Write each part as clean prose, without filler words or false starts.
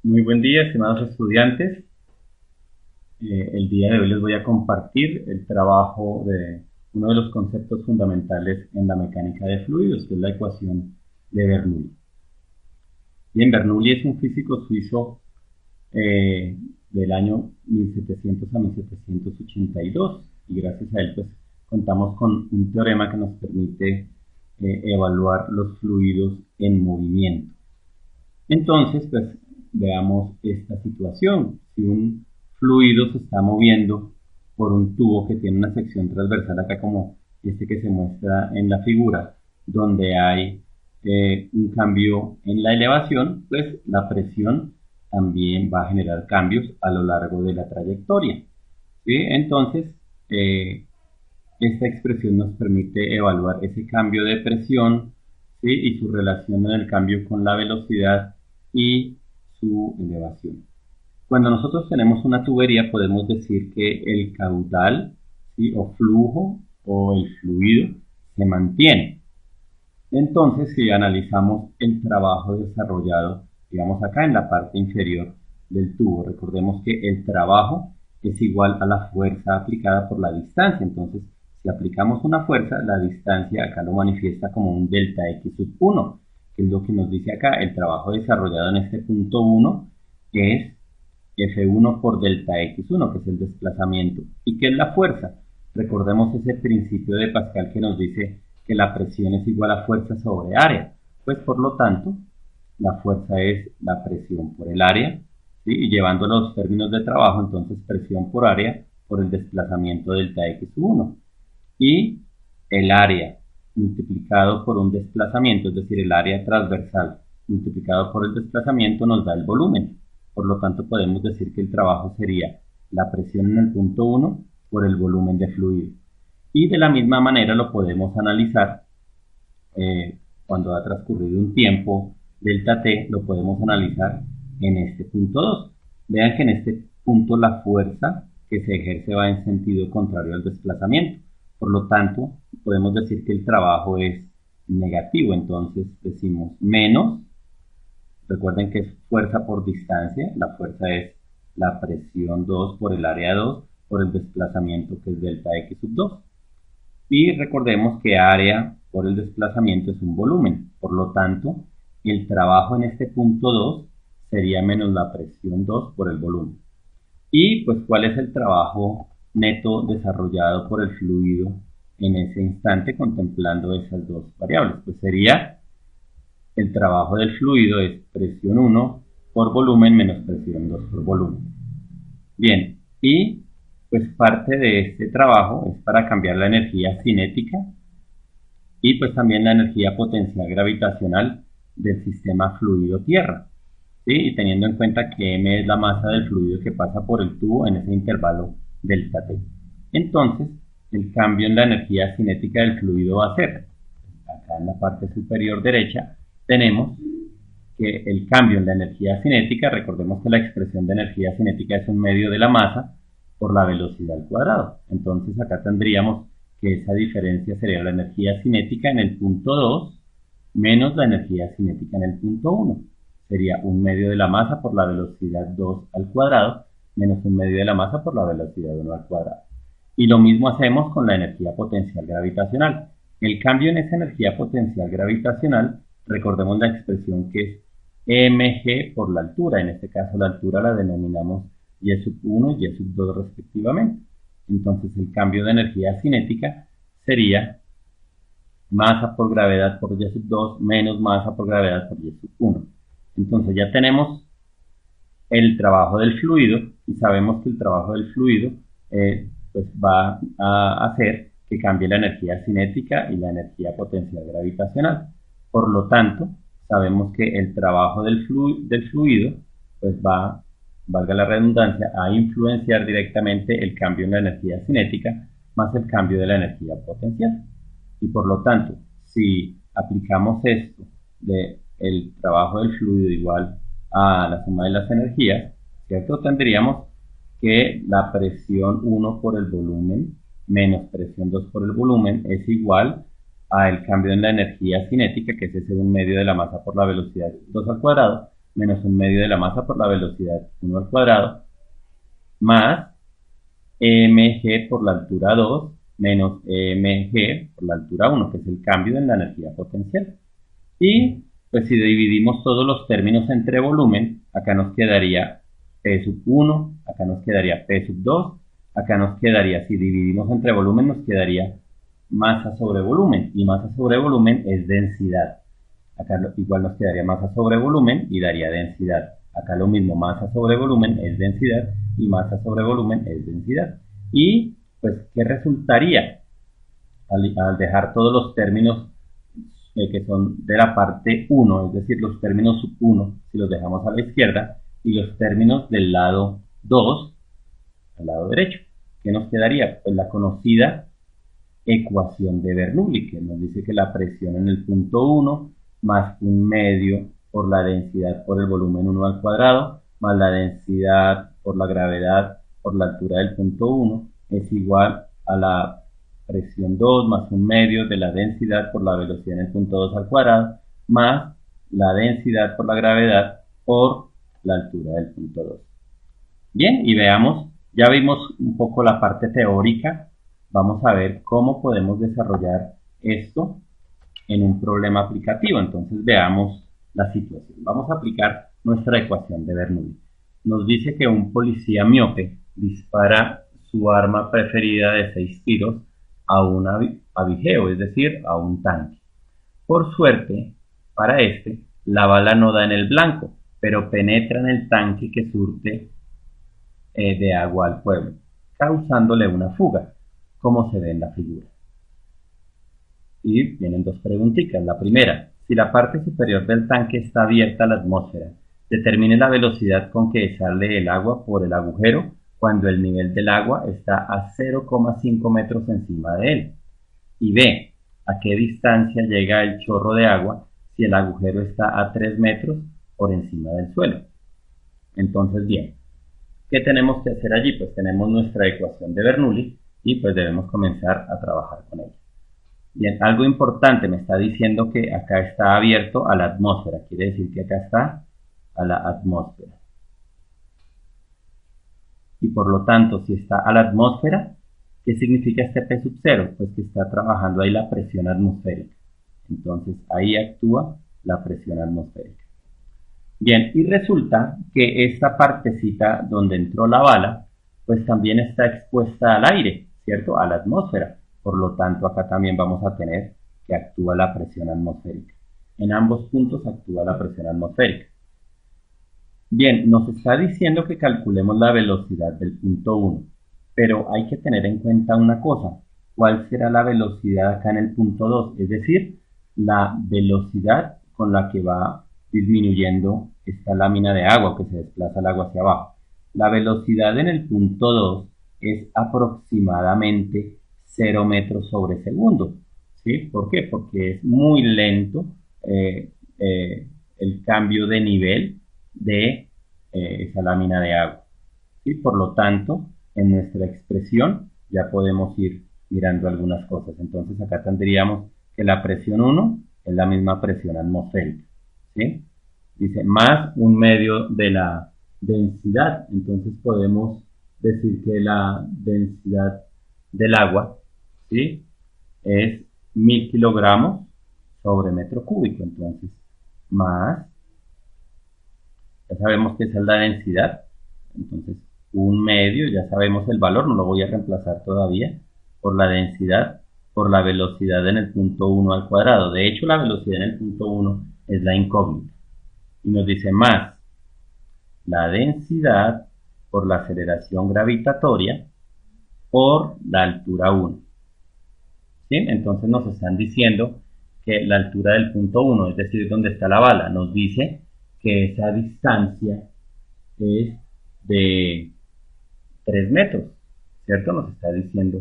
Muy buen día, estimados estudiantes. El día de hoy les voy a compartir el trabajo de uno de los conceptos fundamentales en la mecánica de fluidos, que es la ecuación de Bernoulli. Bien, Bernoulli es un físico suizo del año 1700 a 1782 y gracias a él pues contamos con un teorema que nos permite evaluar los fluidos en movimiento. Entonces, pues veamos esta situación. Si un fluido se está moviendo por un tubo que tiene una sección transversal acá como este que se muestra en la figura, donde hay un cambio en la elevación, pues la presión también va a generar cambios a lo largo de la trayectoria. ¿Sí? Entonces, esta expresión nos permite evaluar ese cambio de presión, ¿sí? Y su relación en el cambio con la velocidad y su elevación. Cuando nosotros tenemos una tubería podemos decir que el caudal, ¿sí? O flujo o el fluido se mantiene. Entonces, si analizamos el trabajo desarrollado, digamos acá en la parte inferior del tubo, recordemos que el trabajo es igual a la fuerza aplicada por la distancia. Entonces, si aplicamos una fuerza, la distancia acá lo manifiesta como un delta x sub 1, que es lo que nos dice acá. El trabajo desarrollado en este punto 1 es F1 por delta x1, que es el desplazamiento. ¿Y qué es la fuerza? Recordemos ese principio de Pascal que nos dice que la presión es igual a fuerza sobre área. Pues por lo tanto, la fuerza es la presión por el área, ¿sí? Y llevando los términos de trabajo, entonces presión por área por el desplazamiento delta x1. Y el área multiplicado por un desplazamiento, es decir, el área transversal multiplicado por el desplazamiento nos da el volumen. Por lo tanto, podemos decir que el trabajo sería la presión en el punto 1 por el volumen de fluido. Y de la misma manera lo podemos analizar cuando ha transcurrido un tiempo, delta t, lo podemos analizar en este punto 2. Vean que en este punto la fuerza que se ejerce va en sentido contrario al desplazamiento. Por lo tanto, podemos decir que el trabajo es negativo. Entonces decimos menos. Recuerden que es fuerza por distancia. La fuerza es la presión 2 por el área 2 por el desplazamiento que es delta x sub 2. Y recordemos que área por el desplazamiento es un volumen. Por lo tanto, el trabajo en este punto 2 sería menos la presión 2 por el volumen. Y pues, ¿cuál es el trabajo neto desarrollado por el fluido en ese instante contemplando esas dos variables? Pues sería el trabajo del fluido es presión 1 por volumen menos presión 2 por volumen. Bien, y pues parte de este trabajo es para cambiar la energía cinética y pues también la energía potencial gravitacional del sistema fluido-tierra. ¿Sí? Y teniendo en cuenta que m es la masa del fluido que pasa por el tubo en ese intervalo delta t. Entonces, el cambio en la energía cinética del fluido va a ser, acá en la parte superior derecha, tenemos que el cambio en la energía cinética, recordemos que la expresión de energía cinética es un medio de la masa por la velocidad al cuadrado. Entonces acá tendríamos que esa diferencia sería la energía cinética en el punto 2 menos la energía cinética en el punto 1. Sería un medio de la masa por la velocidad 2 al cuadrado menos un medio de la masa por la velocidad 1 al cuadrado. Y lo mismo hacemos con la energía potencial gravitacional. El cambio en esa energía potencial gravitacional, recordemos la expresión que es mg por la altura. En este caso la altura la denominamos y sub 1 y sub 2 respectivamente. Entonces el cambio de energía cinética sería masa por gravedad por y sub 2 menos masa por gravedad por y sub 1. Entonces ya tenemos el trabajo del fluido y sabemos que el trabajo del fluido pues va a hacer que cambie la energía cinética y la energía potencial gravitacional. Por lo tanto, sabemos que el trabajo del fluido pues va, valga la redundancia, a influenciar directamente el cambio en la energía cinética más el cambio de la energía potencial. Y por lo tanto, si aplicamos esto de el trabajo del fluido igual a la suma de las energías, ¿cierto? Tendríamos que la presión 1 por el volumen menos presión 2 por el volumen es igual al cambio en la energía cinética, que es ese 1 medio de la masa por la velocidad 2 al cuadrado, menos 1/2 de la masa por la velocidad 1 al cuadrado, más mg por la altura 2 menos mg por la altura 1, que es el cambio en la energía potencial. Y pues si dividimos todos los términos entre volumen, acá nos quedaría P sub 1, acá nos quedaría P sub 2, acá nos quedaría, si dividimos entre volumen, nos quedaría masa sobre volumen, y masa sobre volumen es densidad. Acá igual nos quedaría masa sobre volumen y daría densidad. Acá lo mismo, masa sobre volumen es densidad y masa sobre volumen es densidad. Y pues, ¿qué resultaría al dejar todos los términos que son de la parte 1, es decir, los términos sub 1, si los dejamos a la izquierda, y los términos del lado 2, al lado derecho? ¿Qué nos quedaría? Pues la conocida ecuación de Bernoulli, que nos dice que la presión en el punto 1 más 1/2 por la densidad por el volumen 1 al cuadrado, más la densidad por la gravedad por la altura del punto 1, es igual a la presión 2 más 1/2 de la densidad por la velocidad en el punto 2 al cuadrado, más la densidad por la gravedad por la altura del punto 2. Bien, y veamos, ya vimos un poco la parte teórica. Vamos a ver cómo podemos desarrollar esto en un problema aplicativo. Entonces veamos la situación. Vamos a aplicar nuestra ecuación de Bernoulli. Nos dice que un policía miope dispara su arma preferida de 6 tiros a un abigeo, es decir, a un tanque. Por suerte, para la bala no da en el blanco, pero penetra en el tanque que surte de agua al pueblo, causándole una fuga, como se ve en la figura. Y vienen dos preguntitas. La primera, si la parte superior del tanque está abierta a la atmósfera, determine la velocidad con que sale el agua por el agujero cuando el nivel del agua está a 0,5 metros encima de él. Y B, a qué distancia llega el chorro de agua si el agujero está a 3 metros por encima del suelo. Entonces, bien, ¿qué tenemos que hacer allí? Pues tenemos nuestra ecuación de Bernoulli y pues debemos comenzar a trabajar con ella. Bien, algo importante, me está diciendo que acá está abierto a la atmósfera, quiere decir que acá está a la atmósfera. Y por lo tanto, si está a la atmósfera, ¿qué significa este P sub 0? Pues que está trabajando ahí la presión atmosférica. Entonces, ahí actúa la presión atmosférica. Bien, y resulta que esta partecita donde entró la bala, pues también está expuesta al aire, ¿cierto? A la atmósfera. Por lo tanto, acá también vamos a tener que actúa la presión atmosférica. En ambos puntos actúa la presión atmosférica. Bien, nos está diciendo que calculemos la velocidad del punto 1, pero hay que tener en cuenta una cosa. ¿Cuál será la velocidad acá en el punto 2? Es decir, la velocidad con la que va disminuyendo esta lámina de agua, que se desplaza el agua hacia abajo. La velocidad en el punto 2 es aproximadamente 0 metros sobre segundo. ¿Sí? ¿Por qué? Porque es muy lento el cambio de nivel de esa lámina de agua. ¿Sí? Por lo tanto, en nuestra expresión ya podemos ir mirando algunas cosas. Entonces acá tendríamos que la presión 1 es la misma presión atmosférica. ¿Sí? Dice más 1/2 de la densidad. Entonces podemos decir que la densidad del agua, ¿sí?, es 1000 kilogramos sobre metro cúbico. Entonces, más, ya sabemos que esa es la densidad. Entonces, 1/2, ya sabemos el valor, no lo voy a reemplazar todavía, por la densidad, por la velocidad en el punto 1 al cuadrado. De hecho, la velocidad en el punto 1 es la incógnita. Y nos dice más la densidad por la aceleración gravitatoria por la altura 1. ¿Sí? Entonces nos están diciendo que la altura del punto 1, es decir, donde está la bala, nos dice que esa distancia es de 3 metros, ¿cierto? Nos está diciendo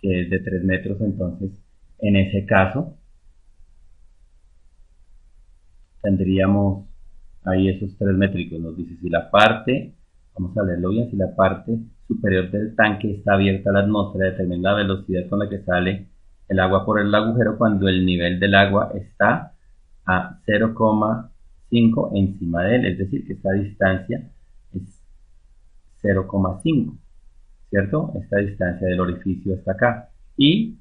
que es de 3 metros, entonces en ese caso tendríamos ahí esos 3 métricos. Nos dice si la parte, vamos a leerlo bien, si la parte superior del tanque está abierta a la atmósfera, determina la velocidad con la que sale el agua por el agujero cuando el nivel del agua está a 0,5 5 encima de él, es decir, que esta distancia es 0,5, ¿cierto? Esta distancia del orificio está acá. Y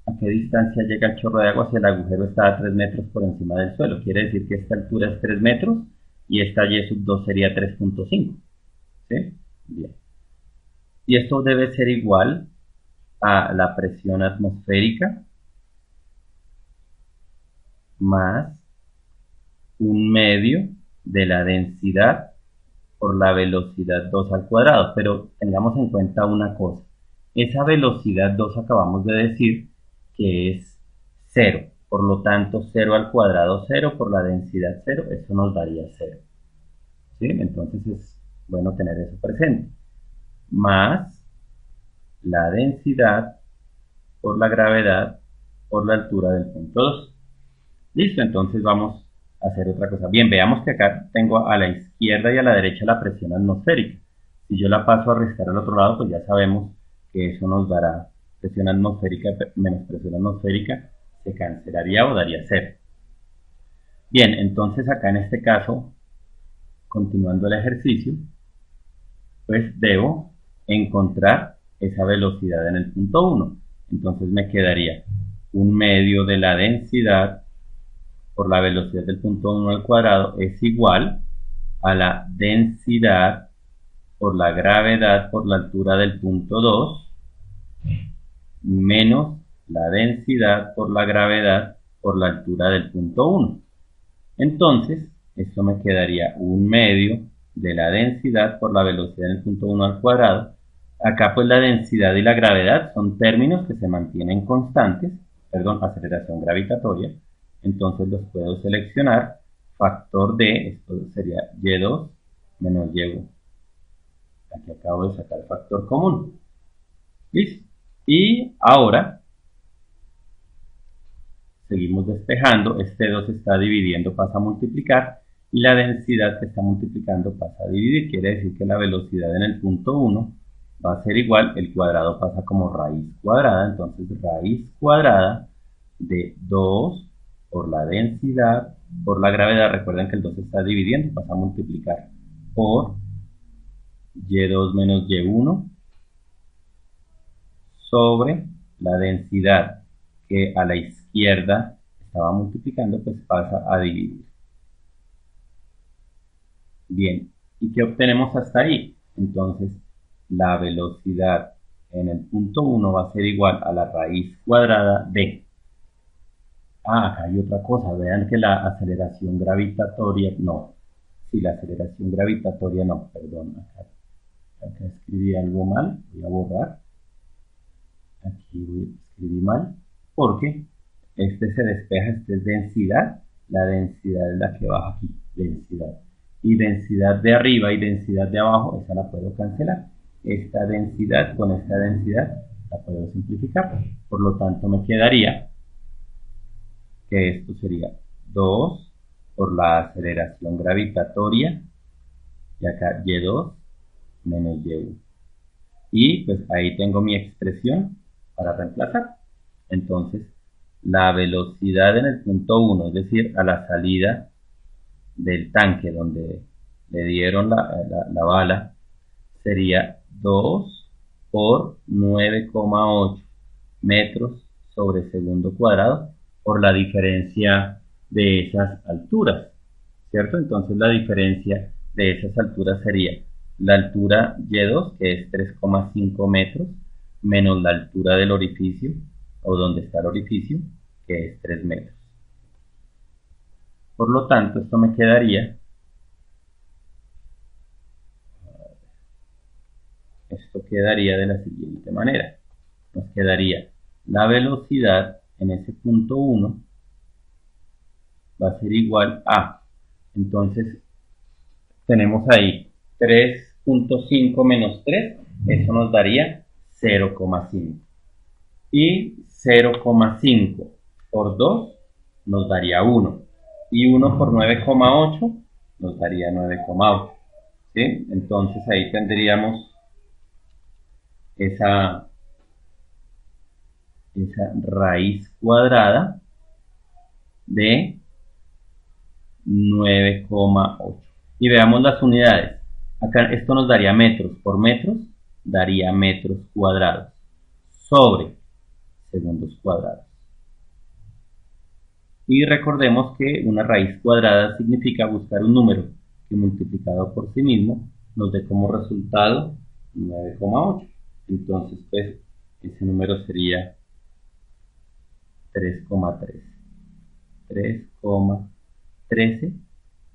¿a qué distancia llega el chorro de agua si el agujero está a 3 metros por encima del suelo? Quiere decir que esta altura es 3 metros y esta y sub 2 sería 3,5. ¿Sí? Bien. Y esto debe ser igual a la presión atmosférica más 1/2 de la densidad por la velocidad 2 al cuadrado. Pero tengamos en cuenta una cosa. Esa velocidad 2 acabamos de decir que es 0. Por lo tanto, 0 al cuadrado 0 por la densidad 0, eso nos daría 0. ¿Sí? Entonces es bueno tener eso presente. Más la densidad por la gravedad por la altura del punto 2. Listo, entonces vamos a hacer otra cosa. Bien, veamos que acá tengo a la izquierda y a la derecha la presión atmosférica. Si yo la paso a restar al otro lado, pues ya sabemos que eso nos dará presión atmosférica menos presión atmosférica, se cancelaría o daría 0. Bien, entonces acá en este caso, continuando el ejercicio, pues debo encontrar esa velocidad en el punto 1. Entonces me quedaría 1/2 de la densidad por la velocidad del punto 1 al cuadrado es igual a la densidad por la gravedad por la altura del punto 2 menos la densidad por la gravedad por la altura del punto 1. Entonces, esto me quedaría 1/2 de la densidad por la velocidad del punto 1 al cuadrado. Acá pues la densidad y la gravedad son términos que se mantienen constantes, perdón, aceleración gravitatoria. Entonces los puedo seleccionar, factor de, esto sería y2 menos y1. Aquí acabo de sacar el factor común. ¿Listo? Y ahora seguimos despejando, este 2 se está dividiendo, pasa a multiplicar, y la densidad que está multiplicando pasa a dividir, quiere decir que la velocidad en el punto 1 va a ser igual, el cuadrado pasa como raíz cuadrada, entonces raíz cuadrada de 2 por la densidad, por la gravedad, recuerden que el 2 se está dividiendo, pasa a multiplicar, por y2 menos y1, sobre la densidad que a la izquierda estaba multiplicando, pues pasa a dividir. Bien, ¿y qué obtenemos hasta ahí? Entonces, la velocidad en el punto 1 va a ser igual a la raíz cuadrada de... acá hay otra cosa, vean que la aceleración gravitatoria, no, sí, la aceleración gravitatoria no, perdón, acá escribí algo mal, voy a borrar. Aquí escribí mal, porque este se despeja, este es densidad, la densidad es la que baja aquí, densidad. Y densidad de arriba y densidad de abajo, esa la puedo cancelar. Esta densidad con esta densidad la puedo simplificar. Por lo tanto me quedaría que esto sería 2 por la aceleración gravitatoria, y acá y2 menos y1. Y pues ahí tengo mi expresión para reemplazar. Entonces, la velocidad en el punto 1, es decir, a la salida del tanque donde le dieron la bala, sería 2 por 9,8 metros sobre segundo cuadrado por la diferencia de esas alturas, ¿cierto? Entonces la diferencia de esas alturas sería la altura y2, que es 3,5 metros, menos la altura del orificio, o donde está el orificio, que es 3 metros. Por lo tanto, esto me quedaría, de la siguiente manera. Nos quedaría la velocidad en ese punto 1 va a ser igual a, entonces tenemos ahí 3.5 menos 3, eso nos daría 0,5. Y 0,5 por 2 nos daría 1. Y 1 por 9,8 nos daría 9,8. ¿Sí? Entonces ahí tendríamos esa raíz cuadrada de 9,8. Y veamos las unidades. Acá esto nos daría metros por metros, daría metros cuadrados sobre segundos cuadrados. Y recordemos que una raíz cuadrada significa buscar un número que multiplicado por sí mismo nos dé como resultado 9,8. Entonces, pues, ese número sería 3,13. 3,13.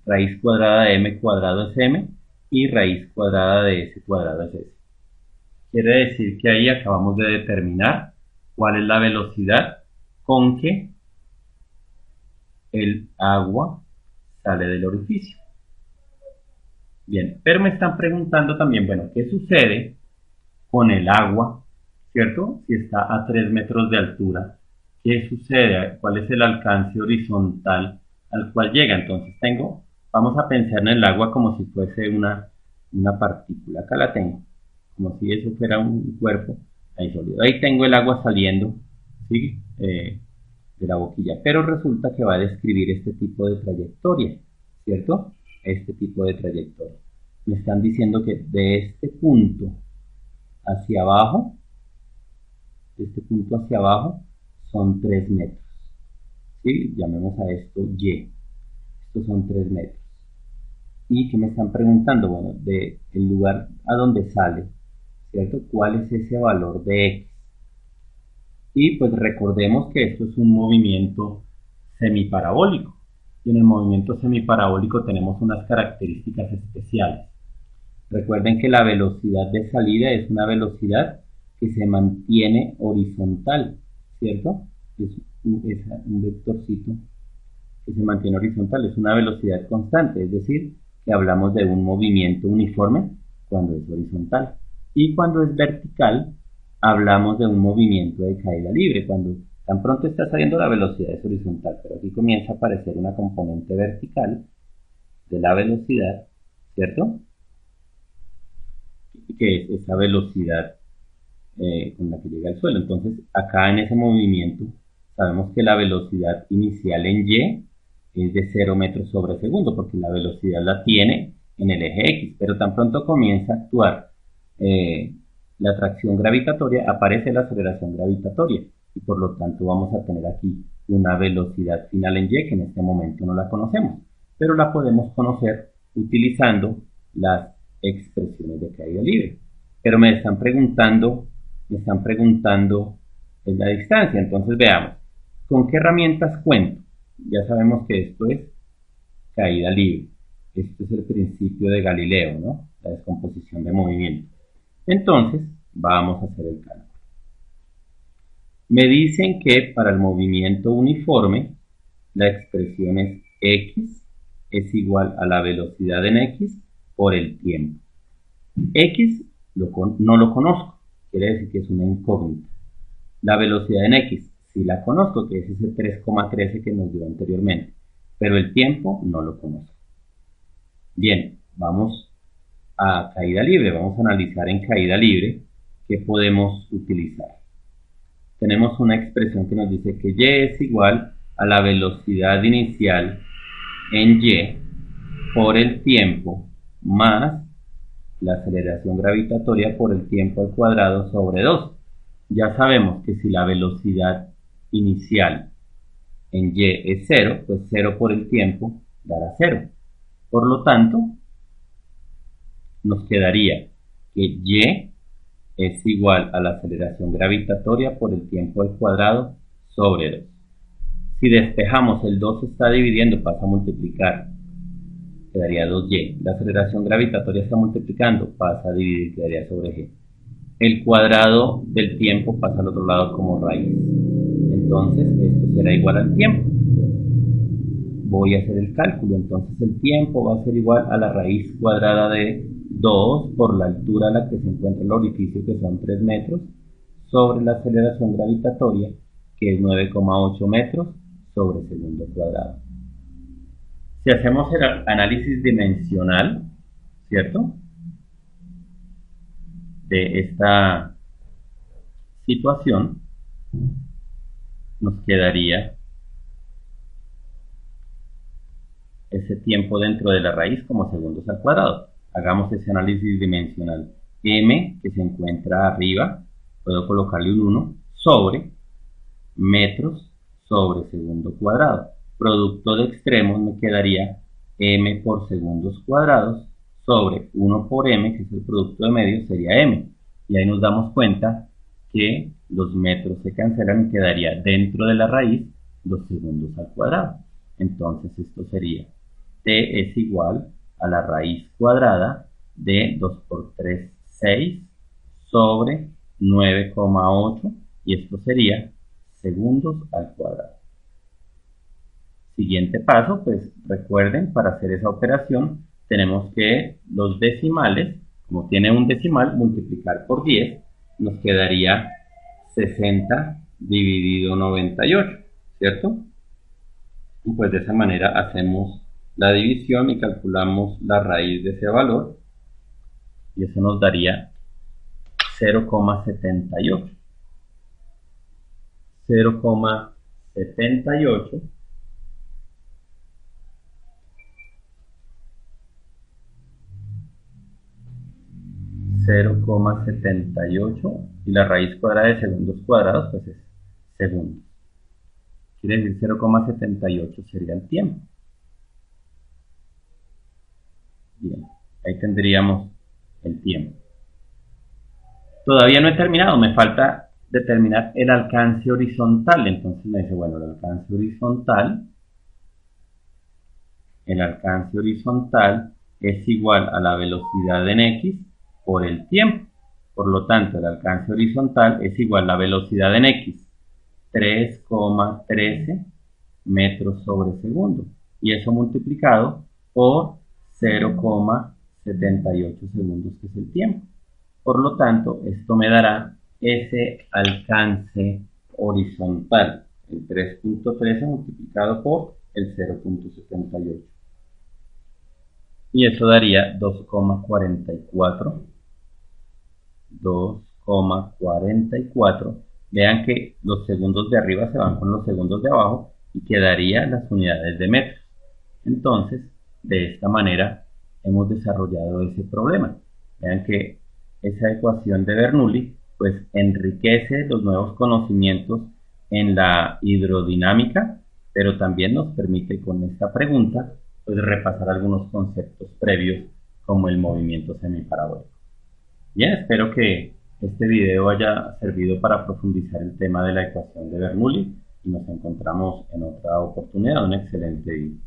Raíz cuadrada de m cuadrado es m y raíz cuadrada de s cuadrado es s. Quiere decir que ahí acabamos de determinar cuál es la velocidad con que el agua sale del orificio. Bien, pero me están preguntando también, bueno, ¿qué sucede con el agua, cierto? Si está a 3 metros de altura, ¿qué sucede? ¿Cuál es el alcance horizontal al cual llega? Entonces vamos a pensar en el agua como si fuese una partícula. Acá la tengo, como si eso fuera un cuerpo ahí sólido. Ahí tengo el agua saliendo, ¿sí? De la boquilla, pero resulta que va a describir este tipo de trayectoria, ¿cierto? Este tipo de trayectoria. Me están diciendo que de este punto hacia abajo, son 3 metros, ¿sí? Llamemos a esto Y. Estos son 3 metros. ¿Y qué me están preguntando? Bueno, del lugar a donde sale, ¿cierto? ¿Cuál es ese valor de X? Y pues recordemos que esto es un movimiento semiparabólico. Y en el movimiento semiparabólico tenemos unas características especiales. Recuerden que la velocidad de salida es una velocidad que se mantiene horizontal, ¿cierto? Es un vectorcito que se mantiene horizontal, es una velocidad constante, es decir, que hablamos de un movimiento uniforme cuando es horizontal. Y cuando es vertical, hablamos de un movimiento de caída libre. Cuando tan pronto está saliendo la velocidad es horizontal, pero aquí comienza a aparecer una componente vertical de la velocidad, ¿cierto? Que es esa velocidad con la que llega al suelo. Entonces, acá en ese movimiento, sabemos que la velocidad inicial en Y es de 0 metros sobre segundo, porque la velocidad la tiene en el eje X, pero tan pronto comienza a actuar la atracción gravitatoria, aparece la aceleración gravitatoria, y por lo tanto vamos a tener aquí una velocidad final en Y, que en este momento no la conocemos, pero la podemos conocer utilizando las expresiones de caída libre. Pero me están preguntando en la distancia. Entonces veamos, ¿con qué herramientas cuento? Ya sabemos que esto es caída libre. Este es el principio de Galileo, ¿no? La descomposición de movimiento. Entonces, vamos a hacer el cálculo. Me dicen que para el movimiento uniforme, la expresión es x es igual a la velocidad en x por el tiempo. X no lo conozco, quiere decir que es una incógnita. La velocidad en X sí la conozco, que es ese 3,13 que nos dio anteriormente, pero el tiempo no lo conozco. Bien, vamos a caída libre, vamos a analizar en caída libre qué podemos utilizar. Tenemos una expresión que nos dice que Y es igual a la velocidad inicial en Y por el tiempo más la aceleración gravitatoria por el tiempo al cuadrado sobre 2. Ya sabemos que si la velocidad inicial en Y es 0, pues 0 por el tiempo dará 0. Por lo tanto, nos quedaría que Y es igual a la aceleración gravitatoria por el tiempo al cuadrado sobre 2. Si despejamos el 2 se está dividiendo, pasa a multiplicar, quedaría 2y. La aceleración gravitatoria está multiplicando, pasa a dividir, quedaría sobre g. El cuadrado del tiempo pasa al otro lado como raíz. Entonces esto será igual al tiempo. Voy a hacer el cálculo. Entonces el tiempo va a ser igual a la raíz cuadrada de 2 por la altura a la que se encuentra el orificio, que son 3 metros, sobre la aceleración gravitatoria, que es 9,8 metros sobre segundo cuadrado. Si hacemos el análisis dimensional, ¿cierto?, de esta situación, nos quedaría ese tiempo dentro de la raíz como segundos al cuadrado. Hagamos ese análisis dimensional. M, que se encuentra arriba, puedo colocarle un 1, sobre metros sobre segundo cuadrado. Producto de extremos me quedaría m por segundos cuadrados sobre 1 por m, que es el producto de medios, sería m. Y ahí nos damos cuenta que los metros se cancelan y quedaría dentro de la raíz los segundos al cuadrado. Entonces esto sería t es igual a la raíz cuadrada de 2 por 3, 6 sobre 9,8, y esto sería segundos al cuadrado. Siguiente paso, pues recuerden, para hacer esa operación tenemos que los decimales, como tiene un decimal, multiplicar por 10, nos quedaría 60 dividido 98, ¿cierto? Y pues de esa manera hacemos la división y calculamos la raíz de ese valor, y eso nos daría 0,78. 0,78 0,78 y la raíz cuadrada de segundos cuadrados pues es segundos. Quiere decir 0,78 sería el tiempo. Bien, ahí tendríamos el tiempo. Todavía no he terminado, me falta determinar el alcance horizontal. Entonces me dice, bueno, el alcance horizontal es igual a la velocidad en x por el tiempo. Por lo tanto, el alcance horizontal es igual a la velocidad en x, 3,13 metros sobre segundo. Y eso multiplicado por 0,78 segundos, que es el tiempo. Por lo tanto, esto me dará ese alcance horizontal, el 3.13 multiplicado por el 0.78. Y eso daría 2,44. 2,44. Vean que los segundos de arriba se van con los segundos de abajo y quedarían las unidades de metros. Entonces, de esta manera hemos desarrollado ese problema. Vean que esa ecuación de Bernoulli pues enriquece los nuevos conocimientos en la hidrodinámica, pero también nos permite con esta pregunta pues repasar algunos conceptos previos como el movimiento semiparabólico. Bien, espero que este video haya servido para profundizar el tema de la ecuación de Bernoulli y nos encontramos en otra oportunidad. Un excelente día.